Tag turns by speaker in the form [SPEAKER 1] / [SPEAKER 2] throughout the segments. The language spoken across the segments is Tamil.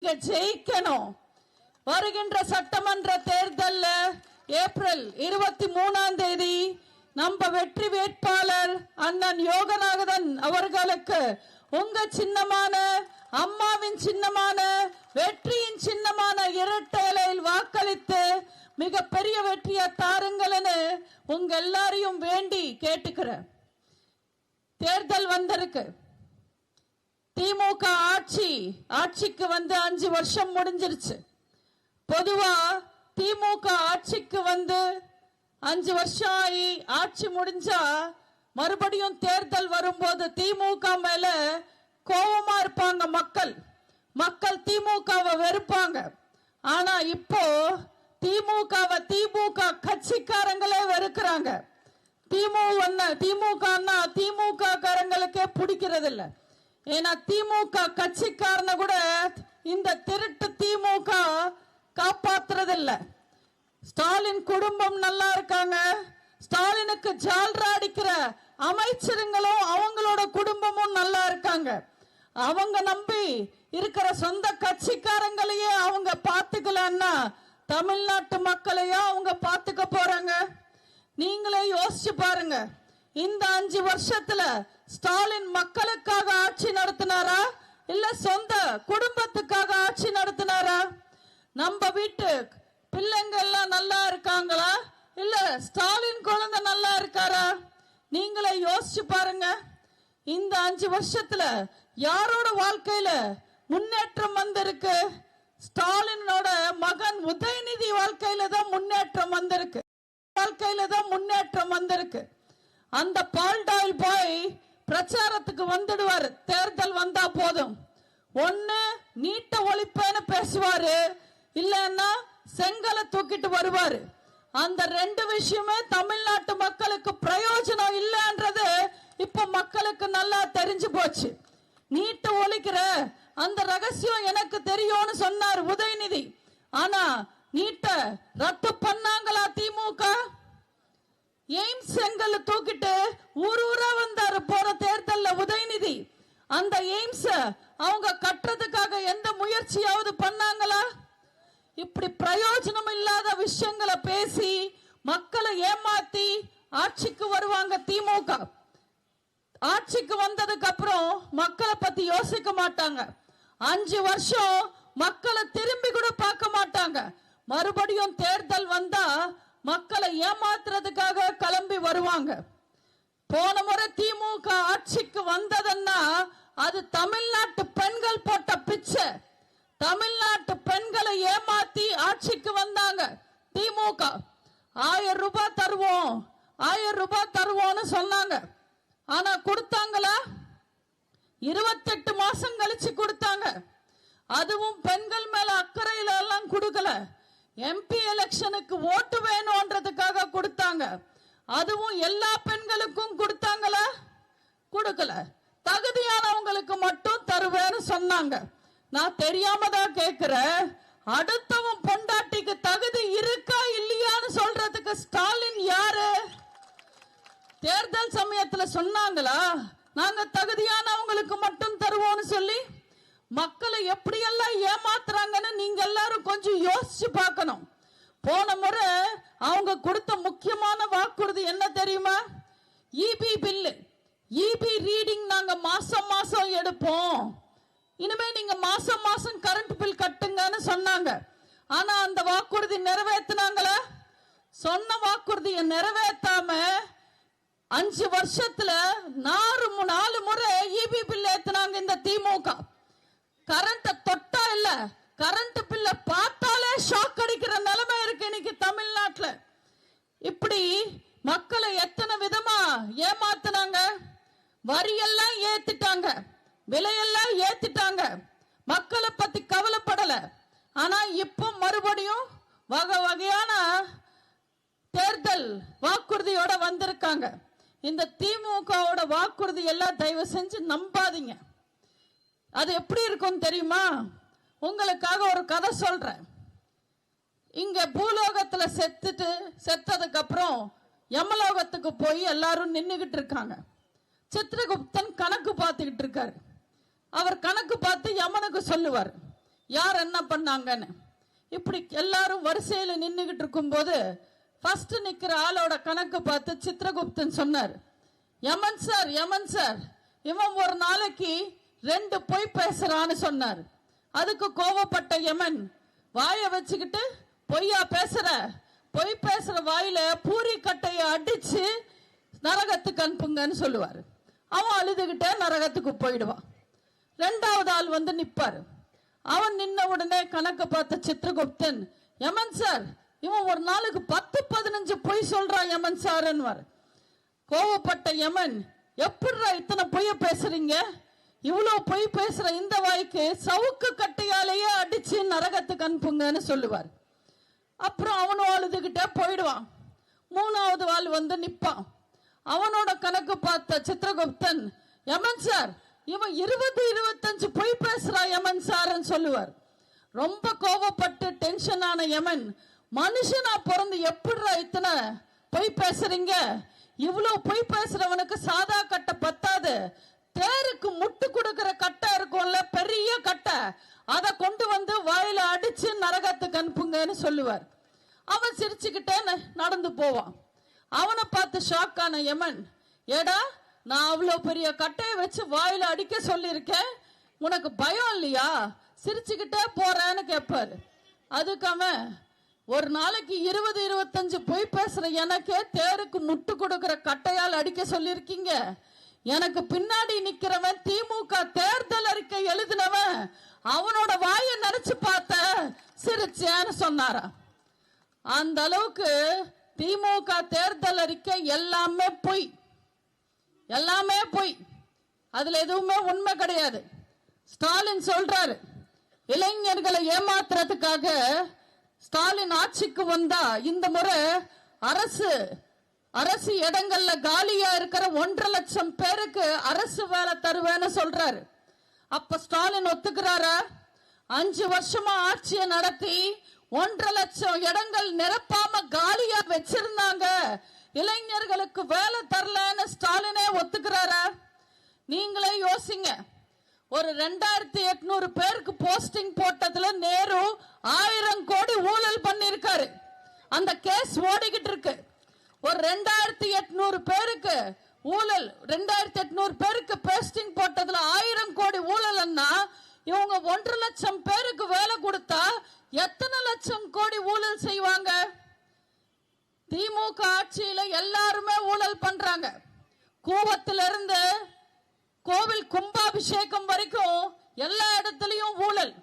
[SPEAKER 1] ஜெயிக்கணும். வருகின்ற சட்டமன்ற தேர்தல் ஏப்ரல் 23 நம்ம வெற்றி வேட்பாளர் அண்ணன் யோகநாதன் அவர்களுக்கு உங்க சின்னமான அம்மாவின் சின்னமான வெற்றியின் சின்னமான இரட்டை இலையில் வாக்களித்து மிகப்பெரிய வெற்றியை தாருங்கள்னு உங்க எல்லாரையும் வேண்டி கேட்டுக்கிறேன். தேர்தல் வந்திருக்கு. திமுக ஆட்சிக்கு வந்து 5 வருஷம் முடிஞ்சிருச்சு. பொதுவா திமுக ஆட்சிக்கு வந்து 5 வருஷம் ஆகி ஆட்சி முடிஞ்சா மறுபடியும் தேர்தல் வரும்போது திமுக மேல கோபமா இருப்பாங்க மக்கள் திமுகவை வெறுப்பாங்க. ஆனா இப்போ திமுக கட்சிக்காரங்களே வெறுக்கிறாங்க. திமுக காரங்களுக்கே பிடிக்கிறது இல்ல. ஏன்னா திமுக கட்சிக்காரன கூட இந்த திருட்டு திமுக காப்பாத்துறது இல்ல. ஸ்டாலின் குடும்பம் நல்லா இருக்காங்க. ஸ்டாலினுக்கு ஜால்ரா அடிக்கிற அமைச்சருங்களும் அவங்களோட குடும்பமும் நல்லா இருக்காங்க. அவங்க நம்பி இருக்கிற சொந்த கட்சிக்காரங்களையே அவங்க பாத்துக்கலன்னா தமிழ்நாட்டு மக்களையும் அவங்க பாத்துக்க போறாங்க. நீங்களே யோசிச்சு பாருங்க. இந்த 5 வருஷத்துல ஸ்டாலின் மக்களுக்காக ஆட்சி நடத்தினாரா இல்ல சொந்த குடும்பத்துக்காக ஆட்சி நடத்தினாரா? நம்ம வீட்டு பிள்ளைங்க எல்லாம் நல்லா இருக்காங்களா இல்ல ஸ்டாலின் குழந்தை நல்லா இருக்காரா? நீங்களே யோசிச்சு பாருங்க. இந்த 5 வருஷத்துல யாரோட வாழ்க்கையில முன்னேற்றம் வந்திருக்கு? ஸ்டாலினோட மகன் உதயநிதி வாழ்க்கையில தான் முன்னேற்றம் வந்திருக்கு. அந்த பால்டாயில் பாய் பிரச்சாரத்துக்கு வந்துடுவார். தேர்தல் வந்தா போதும், ஒண்ணு நீட்ட ஒழிப்பேன்னு பேசுவாரு, இல்லன்னா செங்கலை தூக்கிட்டு வருவாரு. அந்த 2 விஷயமே தமிழ்நாட்டு மக்களுக்கு பிரயோஜனம் இல்லைன்றது இப்ப மக்களுக்கு நல்லா தெரிஞ்சு போச்சு. நீட்ட ஒழிக்கிற அந்த ரகசியம் எனக்கு தெரியும்னு சொன்னார் உதயநிதி. ஆனா நீட்ட ரத்து பண்ணாங்களா திமுக? எய்ம்ஸ் செங்கல் தூக்கிட்டு ஊரா வந்தாரு போற தேர்தல்ல உதயநிதி. அந்த எய்ம்ஸ் அவங்க கட்டுறதுக்காக எந்த முயற்சியாவது பண்ணாங்களா? இப்படி பிரயோஜனம் இல்லாத விஷயங்களை பேசி மக்களை ஏமாத்தி ஆட்சிக்கு வருவாங்க திமுக. ஆட்சிக்கு வந்ததுக்கு அப்புறம் மக்களை பத்தி யோசிக்க மாட்டாங்க. 5 வருஷம் மக்களை திரும்பி கூட பார்க்க மாட்டாங்க. மறுபடியும் தேர்தல் வந்தா மக்களை ஏமாத்துறதுக்காக கிளம்பி வருவாங்க. போன முறை திமுக ஆட்சிக்கு வந்ததுன்னா அது தமிழ்நாட்டு பெண்கள் போட்ட பிச்சை. தமிழ்நாட்டு பெண்களை ஏமாத்தி ஆட்சிக்கு வந்தாங்க திமுக. 1000 ரூபாய் தருவோம்னு சொன்னாங்க. ஆனா கொடுத்தாங்களா? 28 மாசம் கழிச்சு கொடுத்தாங்க. அதுவும் பெண்கள் மேல அக்கறையில எல்லாம் கொடுக்கல. எம்பி எலெக்ஷனுக்கு ஓட்டு வேணும்ன்றதுக்காக கொடுத்தாங்க. அதுவும் எல்லா பெண்களுக்கும் கொடுத்தாங்களா? கொடுக்கல. தகுதியானவங்களுக்கு மட்டும் தருவேன்னு சொன்னாங்க. நான் தெரியாம தான் கேக்குறேன். அடுத்தவன் பொண்டாட்டிக்கு தகுதி இருக்கா இல்லையான்னு சொல்றதுக்கு ஸ்டாலின் யாரு? தேர்தல் சமயத்துல சொன்னாங்களா நாங்க தகுதியானவங்களுக்கு மட்டும் தருவோம்னு சொல்லி? மக்களை எப்படியெல்லாம் ஏமாத்துறாங்கன்னு நீங்க எல்லாரும் கொஞ்சம் யோசிச்சு பார்க்கணும். போன முறை அவங்க கொடுத்த முக்கியமான வாக்குறுதி என்ன தெரியுமா? இபி பில்லு, இபி ரீடிங் நாங்க மாசம் மாசம் எடுப்போம், இனிமே நீங்க மாசம் மாசம் கரண்ட் பில் கட்டுங்கன்னு சொன்னாங்க. ஆனா அந்த வாக்குறுதி நிறைவேற்றினாங்களா? சொன்ன வாக்குறுதியை நிறைவேற்றாம 5 வருஷத்துல 4 முறை இபி பில் ஏத்தினாங்க இந்த திமுக. கரண்ட் தொட்டா இல்ல, கரண்ட் பில்ல பார்த்தாலே ஷாக் அடிக்கிற நிலைமை இருக்கு இன்னைக்கு தமிழ்நாட்டுல. இப்படி மக்களை எத்தனை விதமா ஏமாத்தினாங்க. வரியெல்லாம் ஏத்திட்டாங்க, விலையெல்லாம் ஏத்திட்டாங்க, மக்களை பத்தி கவலைப்படல. ஆனா இப்போ மறுபடியும் வகை வகையான தேர்தல் வாக்குறுதியோட வந்திருக்காங்க. இந்த திமுகவோட வாக்குறுதி எல்லாம் தயவு செஞ்சு நம்பாதீங்க. அது எப்படி இருக்கும் தெரியுமா? உங்களுக்காக ஒரு கதை சொல்றேன். இங்க பூலோகத்துல செத்ததுக்கு அப்புறம் யமலோகத்துக்கு போய் எல்லாரும் நின்னுகிட்டு இருக்காங்க. சித்திரகுப்தன் கணக்கு பார்த்துக்கிட்டு இருக்காரு. அவர் கணக்கு பார்த்து யமனுக்கு சொல்லுவார், யார் என்ன பண்ணாங்கன்னு. இப்படி எல்லாரும் வரிசையில நின்னுகிட்டு இருக்கும் போது ஃபர்ஸ்ட் நிக்கிற ஆளோட கணக்கு பார்த்து சித்ரகுப்தன் சொன்னார், யமன் சார் இவன் ஒரு நாளைக்கு 2 பொய் பேசுறான்னு சொன்னார். அதுக்கு கோவப்பட்ட யமன், வாய வச்சுக்கிட்டு பொய்யா பேசுற, பொய் பேசுற வாயில பூரி கட்டைய அடிச்சு நரகத்துக்கு அனுப்புங்கன்னு சொல்லுவாரு. அவன் அழுதுகிட்டே நரகத்துக்கு போயிடுவான். 2வது ஆள் வந்து நிப்பாரு. அவன் நின்ன உடனே கணக்கு பார்த்த சித்ரகுப்தன், யமன் சார் இவன் ஒரு நாளுக்கு 10-15 பொய் சொல்றான் யமன் சார். கோவப்பட்ட யமன், எப்படிடா இத்தனை பொய்ய பேசுறீங்க, இவ்வளவு பொய் பேசுற இந்த வாய்க்கு சவுக்கு கட்டையாலேயே அடிச்சு நரகத்துக்கு அனுப்புங்கன்னு சொல்லுவார். அப்புறம் அவனும் அழுதுகிட்டே போயிடுவான். 3வது ஆள் வந்து நிப்பான். அவனோட கணக்கு பார்த்த சித்ரகுப்தன், யமன் சார் இவன் 20-25 பொய் பேசுறா யமன் சார்ன்னு சொல்லுவார். ரொம்ப கோவப்பட்டு டென்ஷன் ஆன யமன், மனுஷனா பிறந்து எப்படிடா இத்தனை பொய் பேசுறீங்க, இவ்வளவு பொய் பேசுறவனுக்கு சாதா கட்டை பத்தாது, தேருக்கு முட்டு கொடுக்கிற கட்டை இருக்கும்ல பெரிய கட்டை, அதை கொண்டு வந்து வாயில அடிச்சு நரகத்துக்கு அனுப்புங்கன்னு சொல்லுவார். அவன் சிரிச்சுக்கிட்டே நடந்து போவான். அவனை பார்த்து ஷாக் ஆன யமன், ஏடா நான் அவ்வளவு பெரிய கட்டையை வச்சு வாயில அடிக்க சொல்லியிருக்கேன், உனக்கு பயம் இல்லையா, சிரிச்சுக்கிட்டே போறேன்னு கேட்பாரு. அதுக்கு அவன், ஒரு நாளைக்கு 20-25 பொய் பேசுற எனக்கே தேருக்கு முட்டு கொடுக்கிற கட்டையால் அடிக்க சொல்லியிருக்கீங்க, எனக்கு பின்னாடி நிக்கிறவன் திமுக தேர்தல் அறிக்கை எழுதினவன், அவனோட வாயை நினைச்சு பார்த்த சிரிச்சேன்னு சொன்னாரா. அந்த அளவுக்கு திமுக தேர்தல் அறிக்கை எல்லாமே பொய், எல்லாமே பொய், அதுல எதுவுமே உண்மை கிடையாது. ஸ்டாலின் சொல்றாரு, இளைஞர்களை ஏமாத்துறதுக்காக ஸ்டாலின் ஆட்சிக்கு வந்தா இந்த முறை அரசு இடங்கள்ல காலியா இருக்கிற 1.5 லட்சம் பேருக்கு அரசு வேலை தருவேன்னு சொல்றாரு. அப்ப ஸ்டாலின் ஒத்துக்கிறாரா? 5 வருஷமா ஆட்சியை நடத்தி 1.5 லட்சம் இடங்கள் நிரப்பாம காலியா வச்சிருந்தாங்க, இளைஞர்களுக்கு வேலை தரலன்னு ஸ்டாலினே ஒத்துக்கிறாரா? நீங்களே யோசிங்க. ஒரு 2800 பேருக்கு போஸ்டிங் போட்டதுல நேரு 1000 கோடி ஊழல் பண்ணிருக்காரு. அந்த கேஸ் ஓடிக்கிட்டு இருக்கு. ஒரு 2800 பேருக்கு ஊழல், 2800 பேருக்கு போஸ்டிங் போட்டதுல 1000 கோடி ஊழல்னா, இவங்க 1.5 லட்சம் பேருக்கு வேலை கொடுத்தா எத்தனை லட்சம் கோடி ஊழல் செய்வாங்க? திமுக ஆட்சியில எல்லாருமே ஊழல் பண்றாங்க. கூவத்திலிருந்து கோவில் கும்பாபிஷேகம் வரைக்கும் எல்லா இடத்துலயும் ஊழல்.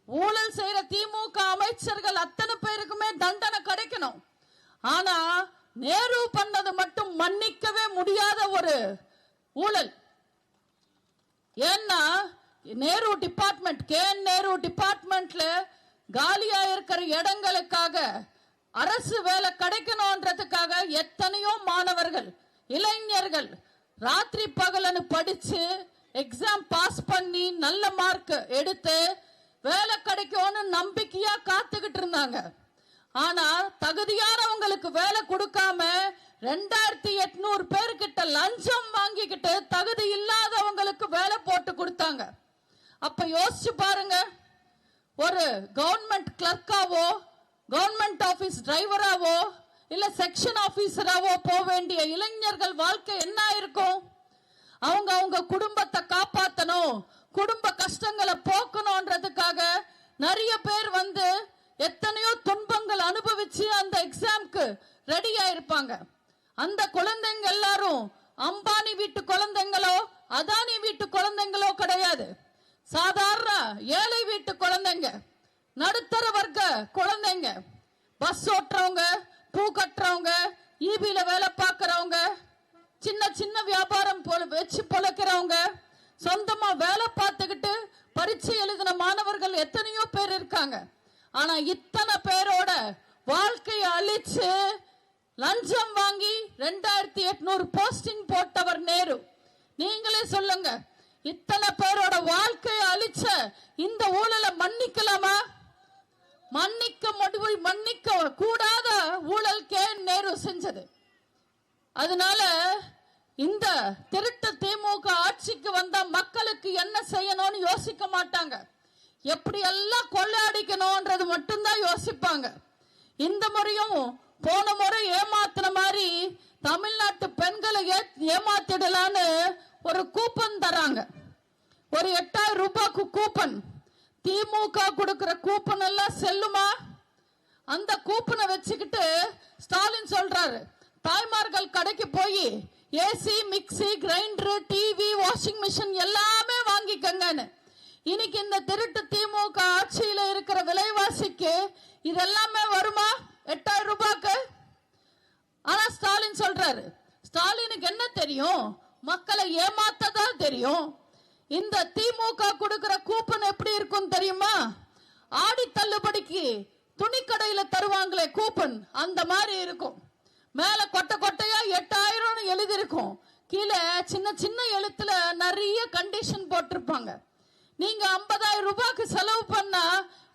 [SPEAKER 1] ஊழல் செய்யற திமுக அமைச்சர்கள் அத்தனை பேருக்குமே தண்டனை கிடைக்கணும். ஆனா நேரு பண்ணது மட்டும் மன்னிக்கவே முடியாத ஒரு ஊழல். ஏன்னா நேரு டிபார்ட்மெண்ட், நேரு டிபார்ட்மெண்ட்ல காலியா இருக்கிற இடங்களுக்காக அரசு வேலை கிடைக்கணும்ன்றதுக்காக எத்தனையோ மாணவர்கள், இளைஞர்கள் ராத்திரி பகலன்னு படிச்சு எக்ஸாம் பாஸ் பண்ணி நல்ல மார்க் எடுத்து வேலை கிடைக்கும்னு நம்பிக்கையா காத்துக்கிட்டு இருந்தாங்க. ஆனா தகுதியானவங்களுக்கு வேலை கொடுக்காம 2800 பேர்கிட்ட லஞ்சம் வாங்கிக்கிட்டு தகுதி இல்லாதவங்களுக்கு வேலை போட்டு கொடுத்தாங்க. அப்ப யோசிச்சு பாருங்க, ஒரு கவர்மெண்ட் கிளர்க்காவோ, கவர்மெண்ட் ஆபீஸ் டிரைவராவோ, இல்ல செக்ஷன் ஆபீசராவோ போக வேண்டிய இளைஞர்கள் வாழ்க்கை என்ன இருக்கும்? அவங்க குடும்பத்தை காப்பாத்தணும், குடும்ப கஷ்டங்களை போக்கணும்ன்றதுக்காக நிறைய பேர் வந்து எத்தனையோ துன்பங்கள் அனுபவிச்சு அந்த எக்ஸாம்க்கு ரெடி ஆயிருப்பாங்க. அந்த குழந்தைங்க எல்லாரும் அம்பானி வீட்டு குழந்தைங்களோ அதானி வீட்டு குழந்தைங்களோ கிடையாது. சாதாரண ஏழை வீட்டு குழந்தைங்க, நடுத்தர வர்க்க குழந்தைங்க, பஸ் ஓட்டுறவங்க, பூ கட்டுறவங்க, ஈபில வேலை பார்க்கறவங்க, சின்ன சின்ன வியாபாரம் வச்சு பொழைக்கிறவங்க, சொந்தமா வேலை பார்த்துக்கிட்டு பரீட்சை எழுதின மாணவர்கள் எத்தனையோ பேர் இருக்காங்க. ஆனா இத்தனை பேரோட வாழ்க்கையை அழிச்சு லஞ்சம் வாங்கி 2800 போஸ்டிங் போட்டவர் நேரு. நீங்களே சொல்லுங்க, இத்தனை பேரோட வாழ்க்கையை அழிச்ச இந்த ஊழலை மன்னிக்கலாமா? மன்னிக்க கூடாத ஊழல் நேரு செஞ்சது. அதனால இந்த திருட்டு திமுக ஆட்சிக்கு வந்த மக்களுக்கு என்ன செய்யணும்னு யோசிக்க மாட்டாங்க. எப்படி எல்லாம் கொள்ளையடிக்கணும்ன்றது மட்டும்தான் யோசிப்பாங்க. இந்த முறையும் போன முறை ஏமாத்தின மாதிரி தமிழ்நாட்டு பெண்களை ஏமாத்திடலான்னு ஒரு கூப்பன் தராங்க. ஒரு 8000 ரூபாய்க்கு கூப்பன். திமுக கொடுக்கிற கூப்பன் எல்லாம் செல்லுமா? அந்த கூப்பனை வச்சுக்கிட்டு ஸ்டாலின் சொல்றாரு, தாய்மார்கள் கடைக்கு போய் AC, mixie, grinder, TV, washing machine எல்லாமே வாங்கிக்கங்கன்னு. இன்னைக்கு இந்த திருட்டு திமுக ஆட்சியில இருக்கிற விலைவாசிக்கு இதெல்லாமே வருமா 8000 ரூபாய்க்கு? ஆனா ஸ்டாலின் சொல்றாரு, ஸ்டாலினுக்கு என்ன தெரியும்? மக்களை ஏமாத்ததான் தெரியும். இந்த திமுக கொடுக்கிற கூப்பன் எப்படி இருக்கும் தெரியுமா? ஆடி தள்ளுபடிக்கு துணி கடையில தருவாங்களே கூப்பன், அந்த மாதிரி இருக்கும். மேல கொட்டை கொட்டையா 8000 எழுதி இருக்கும். கீழே சின்ன சின்ன எழுத்துல நிறைய கண்டிஷன் போட்டிருப்பாங்க. நீங்க 50,000 ரூபாய்க்கு செலவு பண்ணா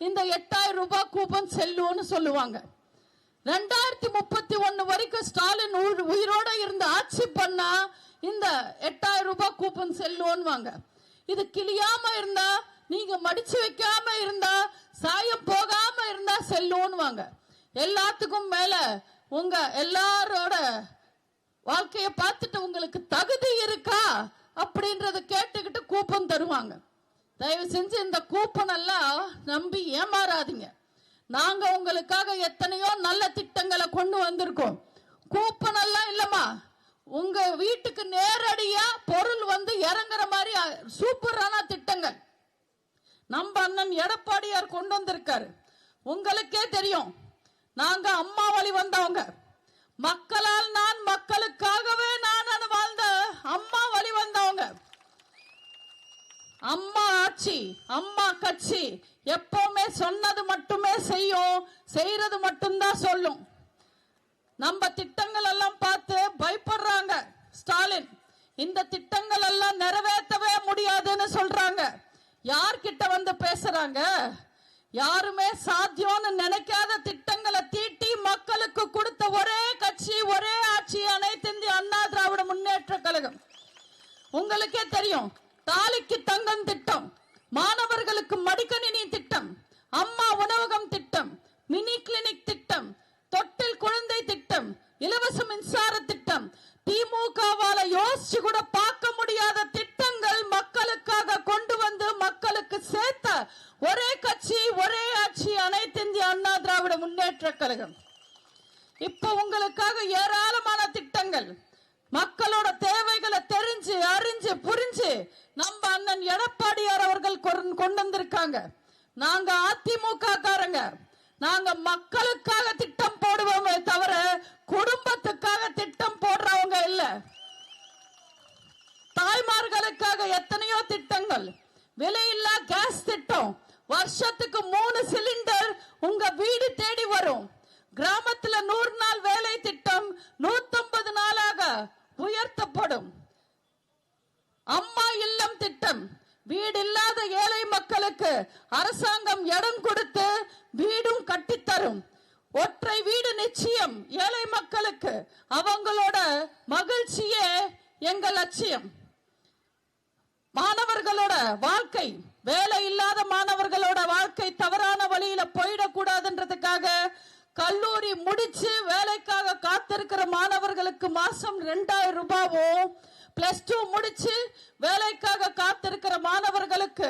[SPEAKER 1] இந்த 8000 ரூபாய் கூப்பன் செல்லும்னு சொல்லுவாங்க. 2031 வரைக்கும் ஸ்டாலின் உயிரோட இருந்து ஆட்சி பண்ணா இந்த 8000 ரூபாய் கூப்பன் செல்லுவாங்க. இது கிளியாம இருந்தா, நீங்க மடிச்சு வைக்காம இருந்தா, சாயம் போகாம இருந்தா செல்லுவாங்க. எல்லாத்துக்கும் மேல உங்க எல்லாரோட வாழ்க்கைய பார்த்துட்டு உங்களுக்கு தகுதி இருக்கா அப்படின்றத கேட்டுக்கிட்டு கூப்பன் தருவாங்க. தயவு செஞ்சு இந்த கூப்பன் எல்லாம் நம்பி ஏமாறாதீங்க. நாங்க உங்களுக்காக எத்தனையோ நல்ல திட்டங்களை கொண்டு வந்திருக்கோம். கூப்பன் எல்லாம் இல்லமா, உங்க வீட்டுக்கு நேரடியா பொருள் வந்து இறங்குற மாதிரி சூப்பரான திட்டங்கள் நம்ம அண்ணன் எடப்பாடியார் கொண்டு வந்திருக்காரு. உங்களுக்கே தெரியும், நாங்க அம்மா வழி வந்தவங்க. மக்களால் நான், மக்களுக்காகவே நான் வாழ்ந்த அம்மா வழி வந்தவங்க. அம்மா ஆட்சி, அம்மா கட்சி எப்பவுமே சொன்னது மட்டுமே செய்யும், செய்யறது மட்டும்தான் சொல்லும். நம்ம திட்டங்கள் எல்லாம் பார்த்து பயப்படுறாங்க ஸ்டாலின். இந்த திட்டங்கள் எல்லாம் நிறைவேற்றவே முடியாதுன்னு சொல்றாங்க. யார்கிட்ட வந்து பேசுறாங்க? யாருமே சாத்தியம்னு நினைக்காத திட்டங்களை தீட்டி மக்களுக்கு கொடுத்த ஒரே கட்சி, ஒரே ஆட்சி அனைத்து இந்திய அண்ணா திராவிட முன்னேற்ற கழகம். உங்களுக்கே தெரியும், தாலிக்கு தங்கம் திட்டம், மாணவர்களுக்கு மடிக்கணினி திட்டம், அம்மா உணவகம் திட்டம், மினி கிளினிக் திட்டம், தொட்டில் குழந்தை திட்டம், இலவச மின்சார திட்டம், திமுகவால யோசிச்சு கூட பார்க்க முடியாத திட்டங்கள் மக்களுக்காக கொண்டு வந்து மக்களுக்கு சேர்த்த ஒரே கட்சி, ஒரே ஆட்சி அனைத்து இந்திய அண்ணா திராவிட முன்னேற்ற கழகம். இப்ப உங்களுக்காக ஏராளமான திட்டங்கள், மக்களோட தேவைகளை தெரிஞ்சு அறிஞ்சு புரிஞ்சு நம்ம அண்ணன் எடப்பாடியார் அவர்கள் கொண்டு வந்திருக்காங்க. நாங்க அதிமுக காரங்க, நாங்க மக்களுக்காக திட்டம் போடுவோமே தவிர குடும்பத்துக்காக திட்டம் போடுறவங்க இல்ல. தாய்மார்களுக்காக எத்தனையோ திட்டங்கள், விலையில்லா கேஸ் திட்டம், வருஷத்துக்கு 3 சிலிண்டர் உங்க வீடு தேடி வரும். கிராமத்துல 100 நாள் வேலை திட்டம் 150 நாளாக உயர்த்தப்படும். அம்மா இல்லம் திட்டம், வீடு இல்லாத ஏழை மக்களுக்கு அரசாங்கம் இடம் கொடுத்து வீடும் கட்டித்தரும். ஒற்றை வீடு நிச்சயம் ஏழை மக்களுக்கு, அவங்களோட மகிழ்ச்சியே எங்கள் லட்சியம். மாணவர்களோட வாழ்க்கை, வேலை இல்லாத மாணவர்களோட வாழ்க்கை தவறான வழியில போயிடக்கூடாதுன்றதுக்காக கல்லூரி முடிச்சு வேலைக்காக காத்திருக்கிற மாணவர்களுக்கு மாசம் 2000 ரூபாவும், +2 முடிச்சு வேலைக்காக காத்திருக்கிற மாணவர்களுக்கு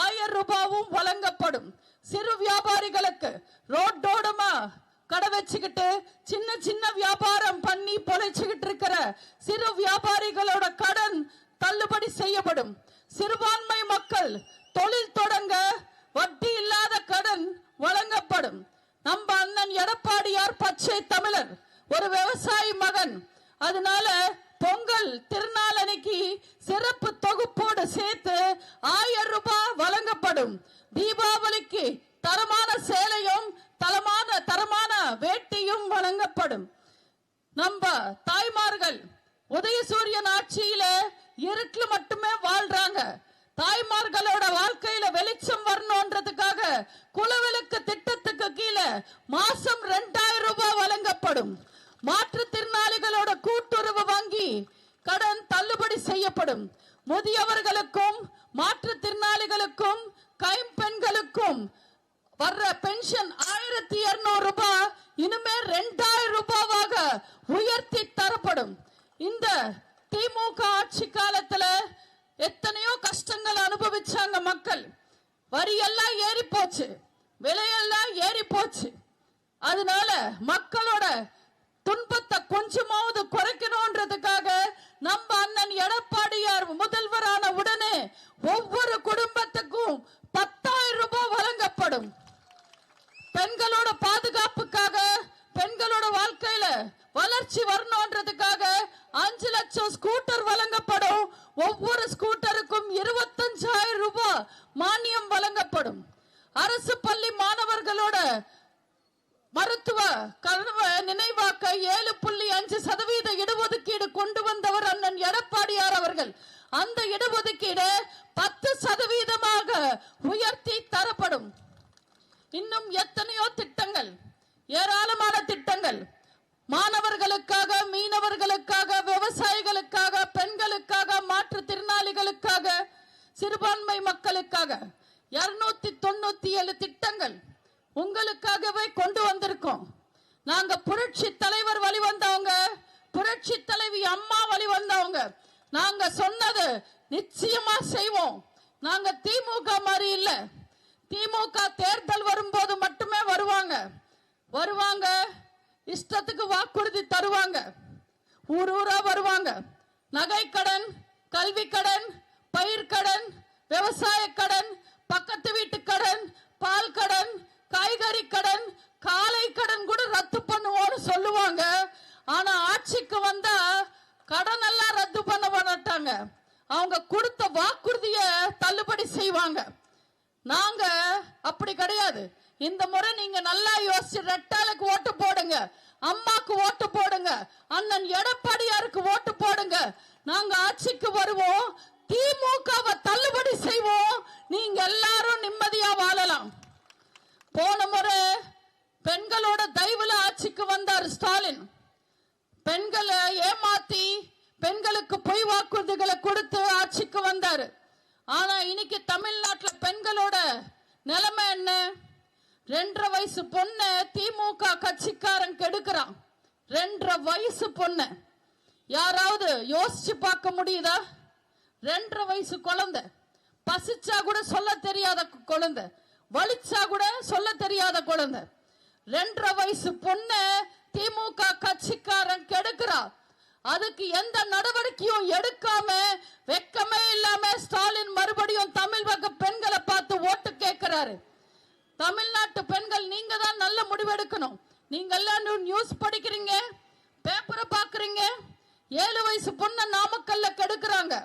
[SPEAKER 1] 1000 ரூபாவும் வழங்கப்படும். சிறு வியாபாரிகளுக்கு, ரோட்டோரமா கடை வச்சுக்கிட்டு சின்ன சின்ன வியாபாரம் பண்ணி பொழைச்சுக்கிட்டு இருக்கிற சிறு வியாபாரிகளோட கடன் தள்ளுபடி செய்யப்படும். சிறுபான்மை மக்கள் தொழில் தொடங்க வட்டி இல்லாத கடன் வழங்கப்படும். நம்ம அண்ணன் எடப்பாடியார் பச்சை தமிழர், ஒரு விவசாயி மகன். அதனால பொங்கல் திருநாள் அன்னைக்கு சிறப்பு தொகுப்போடு சேர்த்து 1000 ரூபாய் வழங்கப்படும். தீபாவளிக்கு தரமான சேலையும் தரமான வேட்டியும் வழங்கப்படும். நம்ம தாய்மார்கள் உதயசூரியன் ஆட்சியில இருட்டில் மட்டுமே வாழ்றாங்க. தாய்மார்களோட வாழ்க்கையில வெளிச்சம் வரணும்ன்றதுக்காக குலவிளக்கு திட்டத்துக்கு கீழே மாசம் 2000 ரூபாய் வழங்கப்படும். மாற்றுத்திறனாளிகளோட கூட்டுறவு வங்கி கடன் தள்ளுபடி செய்யப்படும். முதியவர்களுக்கும் மாற்றுத்திறனாளிகளுக்கும் கைம்பெண்களுக்கும் வர்ற பென்ஷன் 1200 ரூபாய் இனிமே 2000 ரூபாவாக உயர்த்தி தரப்படும். இந்த திமுக ஆட்சி காலத்துல எத்தனையோ கஷ்டங்கள் அனுபவிச்சாங்க மக்கள். வரி எல்லாம் ஏறி போச்சு, விலையெல்லாம் ஏறி போச்சு. அதனால மக்களோட துன்பத்தை கொஞ்சமாவது குறைக்கணும்ன்றதுக்காக நம்ம அண்ணன் எடப்பாடியார் முதல்வரான உடனே ஒவ்வொரு குடும்பத்துக்கும் 10,000 ரூபாய் வழங்கப்படும். பெண்களோட பாதுகாப்புக்காக, பெண்களோட வாழ்க்கையில வளர்ச்சி வரணும்ன்றதுக்காக 5 லட்சம் ஸ்கூட்டர் வழங்கப்படும். ஒவ்வொரு ஸ்கூட்டருக்கும் 25,000 ரூபாய் மானியம் வழங்கப்படும். அரசு பள்ளி மாணவர்களோட மருத்துவ கனவை நினைவாக்க 7.5% இடஒதுக்கீடு கொண்டு வந்தவர் அண்ணன் எடப்பாடியார் அவர்கள். அந்த இடஒதுக்கீடு 10% உயர்த்தி தரப்படும். இன்னும் எத்தனையோ திட்டங்கள், ஏராளமான திட்டங்கள் மாணவர்களுக்காக, மீனவர்களுக்காக, விவசாயிகளுக்காக, பெண்களுக்காக, மாற்றுத்திறனாளிகளுக்காக, சிறுபான்மை மக்களுக்காக 297 திட்டங்கள் உங்களுக்காகவே கொண்டு வந்திருக்கோம். நாங்க புரட்சி தலைவர் வழி வந்தவங்க, புரட்சி தலைவி அம்மா வழி வந்தவங்க. நாங்க சொன்னது நிச்சயமா செய்வோம். நாங்க திமுக மாதிரி இல்ல. திமுக தேர்தல் வரும்போது மட்டுமே வருவாங்க, இஷ்டத்துக்கு வாக்குறுதி தருவாங்க, ஊர் ஊரா வருவாங்க. நகை கடன், கல்வி கடன், பயிர் கடன், விவசாய கடன், பக்கத்து வீட்டு கடன், பால் கடன், காய்கறி கடன், காலை கடன் கூட ரத்து பண்ணுவோம்னு சொல்லுவாங்க. ஆனா ஆட்சிக்கு வந்தா கடன் எல்லாம் ரத்து பண்ண மாட்டாங்க. அவங்க கொடுத்த வாக்குறுதிய தள்ளுபடி செய்வாங்க. நாங்க அப்படி கிடையாது. இந்த முறை நீங்க நல்லா யோசிச்சு ரெட்டாலுக்கு ஓட்டு போடுங்க, அம்மாக்கு ஓட்டு போடுங்க, அண்ணன் எடப்பாடியாருக்கு ஓட்டு போடுங்க. நாங்க ஆட்சிக்கு வருவோம், திமுகவை தள்ளுபடி செய்வோம். நீங்க எல்லாரும் நிம்மதியா வாழலாம். போன முறை பெண்களோட தயவுல ஆட்சிக்கு வந்தார் ஸ்டாலின். பெண்களை ஏமாத்தி, பெண்களுக்கு பொய் வாக்குறுதிகளை கொடுத்து ஆட்சிக்கு வந்தாரு. ஆனா இன்னைக்கு தமிழ்நாட்டில் பெண்களோட நிலைமை என்ன? 2.5 வயசு பொண்ணு திமுக கட்சிக்காரன் கெடுக்கிறான். 2.5 வயசு பொண்ணு யாராவது யோசிச்சு பார்க்க முடியுதா? 2.5 வயசு குழந்தை, பசிச்சா கூட சொல்ல தெரியாத குழந்தை, வலிச்சா கூட சொல்ல தெரியாத குழந்தை. 2.5 வயசு பொண்ணு திமுக கட்சிக்காரன் கெடுக்கிறா. அதுக்கு எந்த நடவடிக்கையும் எடுக்காம, வெக்கமே இல்லாம ஸ்டாலின் மறுபடியும் தமிழ் வக பெண்களை பார்த்து ஓட்டு கேட்கிறாரு. தமிழ்நாட்டு பெண்கள், நீங்க தான் நல்ல முடிவெடுக்கணும். நீங்க எல்லாம் நியூஸ் படிக்கிறீங்க, பேப்பரை பாக்குறீங்க. 7 வயசு பொண்ணு நாமக்கல்ல கெடுக்கிறாங்க.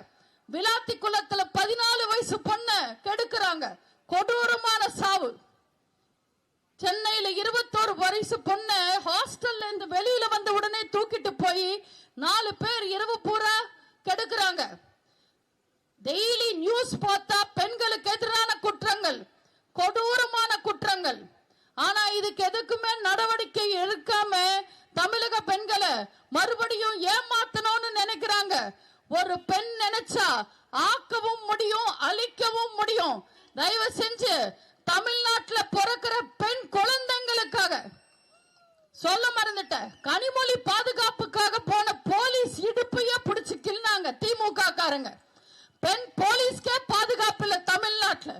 [SPEAKER 1] விளாத்தி குளத்துல 14 வயசு பொண்ணு கெடுக்கிறாங்க. கொடூரமான சாவு. சென்னையில 21 வயசு பொண்ணு ஹாஸ்டல்ல இருந்து வெளியில வந்த உடனே தூக்கிட்டு போய் 4 பேர் இரவு பூரா கெடுக்கிறாங்க. டெய்லி நியூஸ் பார்த்தா பெண்களுக்கு எதிரான குற்றங்கள், கொடூரமான குற்றங்கள். ஆனா இதுக்கு எதுக்குமே நடவடிக்கை எடுக்காம தமிழக பெண்களை மறுபடியும் ஏமாத்தணும்னு நினைக்கிறாங்க. ஒரு பெண் நினைச்சா ஆக்கவும் முடியும், அழிக்கவும் முடியும். தயவு செஞ்சு தமிழ்நாட்டில் பிறக்கிற பெண் குழந்தைங்களுக்காக சொல்ல மறந்துட்ட, கனிமொழி பாதுகாப்புக்காக போன போலீஸ் இடுப்பையே பிடிச்சு கிள்னாங்க திமுக காரங்க. பெண் போலீஸ்க்கே பாதுகாப்பு இல்ல தமிழ்நாட்டில்.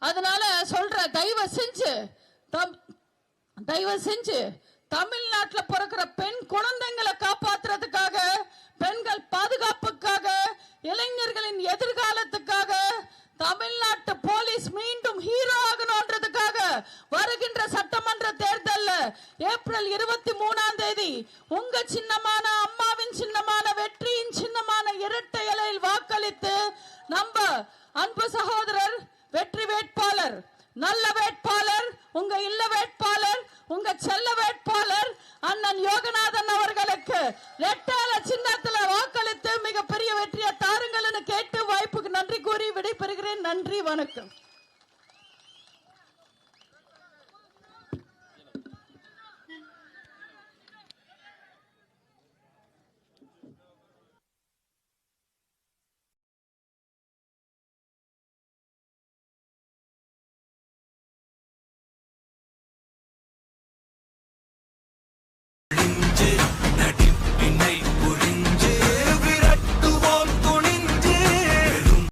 [SPEAKER 1] அதனால சொல்ற, தயவு செஞ்சு தமிழ்நாட்டில் பிறக்கிற பெண் குழந்தைங்களை காப்பாற்றுறதுக்காக, பெண்கள் பாதுகாப்புக்காக, இளைஞர்களின் எதிர்காலத்துக்காக தமிழ்நாட்டு போலீஸ் மீண்டும் ஹீரோ ஆகணும்ன்றதுக்காக வருகின்ற சட்டமன்ற தேர்தல் ஏப்ரல் 23ஆம் தேதி உங்க சின்னமான, அம்மாவின் சின்னமான, வெற்றியின் சின்னமான இரட்டை இலையில் வாக்களித்து நம்ம அன்பு சகோதரர் வெற்றி வேட்பாளர், நல்ல வேட்பாளர், உங்க இல்ல வேட்பாளர், உங்க செல்ல வேட்பாளர் அண்ணன் யோகநாதன் அவர்களுக்கு ரெட்டால சின்னத்துல வாக்களித்து மிகப்பெரிய வெற்றியை தாருங்கள் கேட்டு வாய்ப்புக்கு நன்றி கூறி விடைபெறுகிறேன். நன்றி, வணக்கம்.